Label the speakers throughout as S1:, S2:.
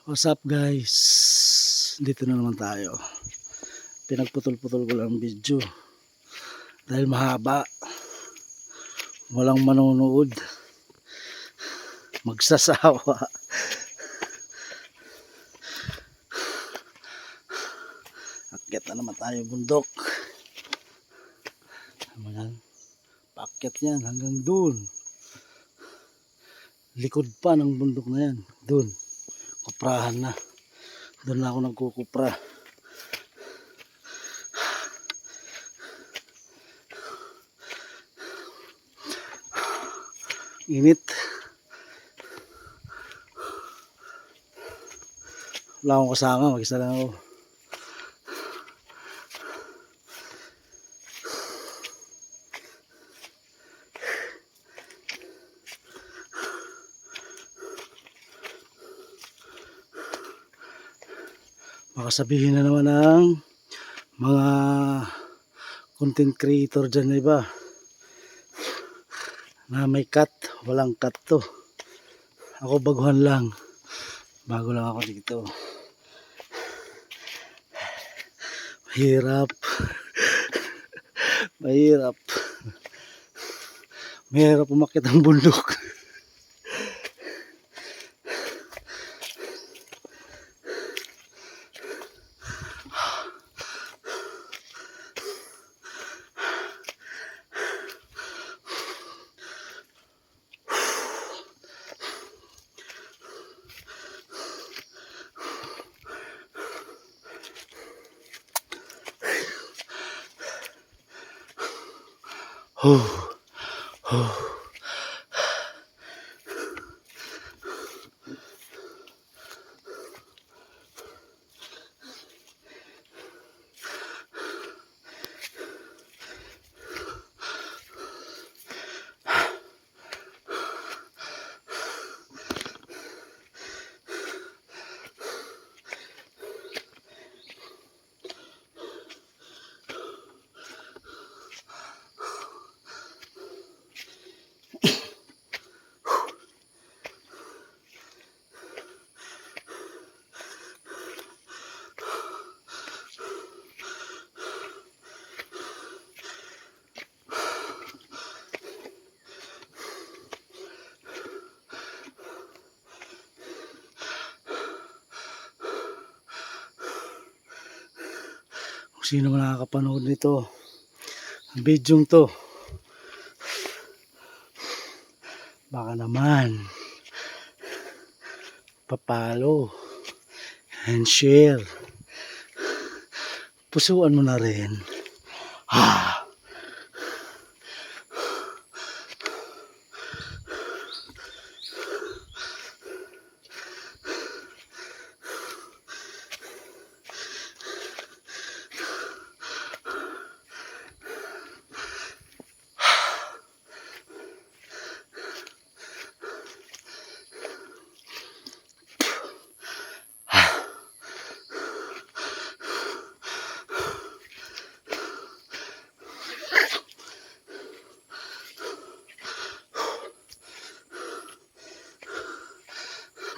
S1: What's up guys? Dito na naman tayo. Pinagputol-putol ko lang video dahil mahaba. Walang manonood. Magsasawa. Akyat na naman tayo bundok. Ayan. Paakyat yan hanggang dun. Likod pa ng bundok na yan. Dun. Kuprahan na. Doon na ako nagkukupra. Init. Wala akong kasama. Mag-isa lang ako. Baka sabihin na naman ng mga content creator dyan na iba na may cut, walang cut to. Ako baguhan lang, bago lang ako dito. Mahirap. Mahirap. Mahirap umakyat ang bundok. Sino man nakakapanood nito ang bidyong to, baka naman papalo and share, pusuan mo na rin.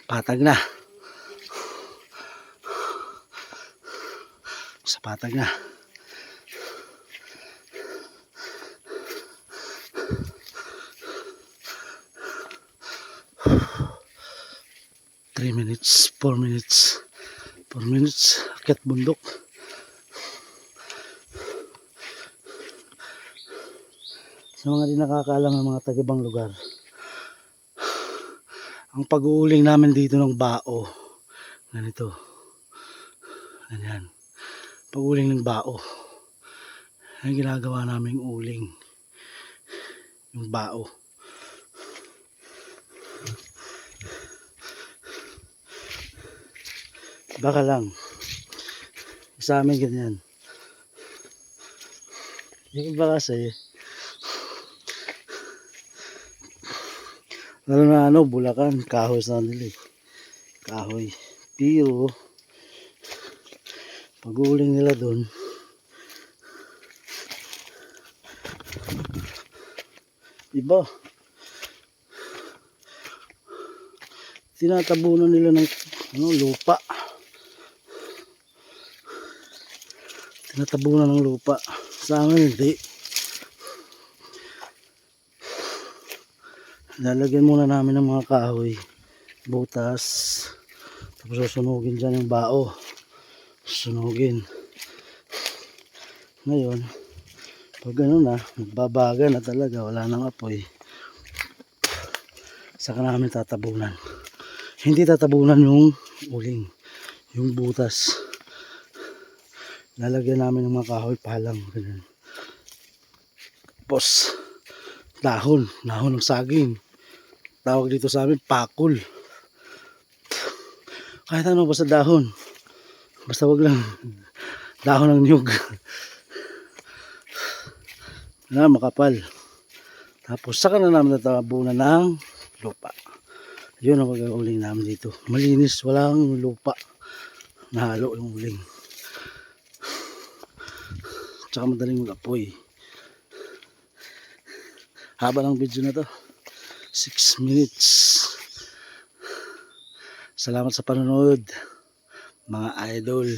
S1: Patag na. Sa patag na. Three minutes, 4 minutes. 4 minutes. Akyat bundok. Sa mga di nakakaalam ng mga taga-ibang lugar, ang pag-uuling namin dito ng bao, ganito, ganyan, pag-uuling ng bao, ang ginagawa naming uling, yung bao. Baka lang, sa amin ganyan, yung iba kasi, lalo na Bulacan, kahoy sa nila, kahoy. Pero pag-uuling nila doon, iba. tinatabunan nila ng lupa. Tinatabunan ng lupa. Sa amin hindi. Lalagyan muna namin ng mga kahoy, butas, tapos susunugin dyan yung bao. Sunugin. Ngayon, pag ano na, magbabaga na talaga, wala nang apoy, saka namin tatabunan. Hindi tatabunan yung uling, yung butas. Lalagyan namin ng mga kahoy palang. Ganun. Tapos, dahon ng saging. Tawag dito sa amin, pakul. Kahit ano, basta dahon. Basta wag lang dahon ng niyog. Na makapal. Tapos saka na namin tatabunan ng lupa. Yun ang pag-uling namin dito. Malinis, walang lupa. Nahalo yung uling. Tsaka madaling mag-apoy. Haba ng video na to. 6 minutes. Salamat sa panonood, mga idol.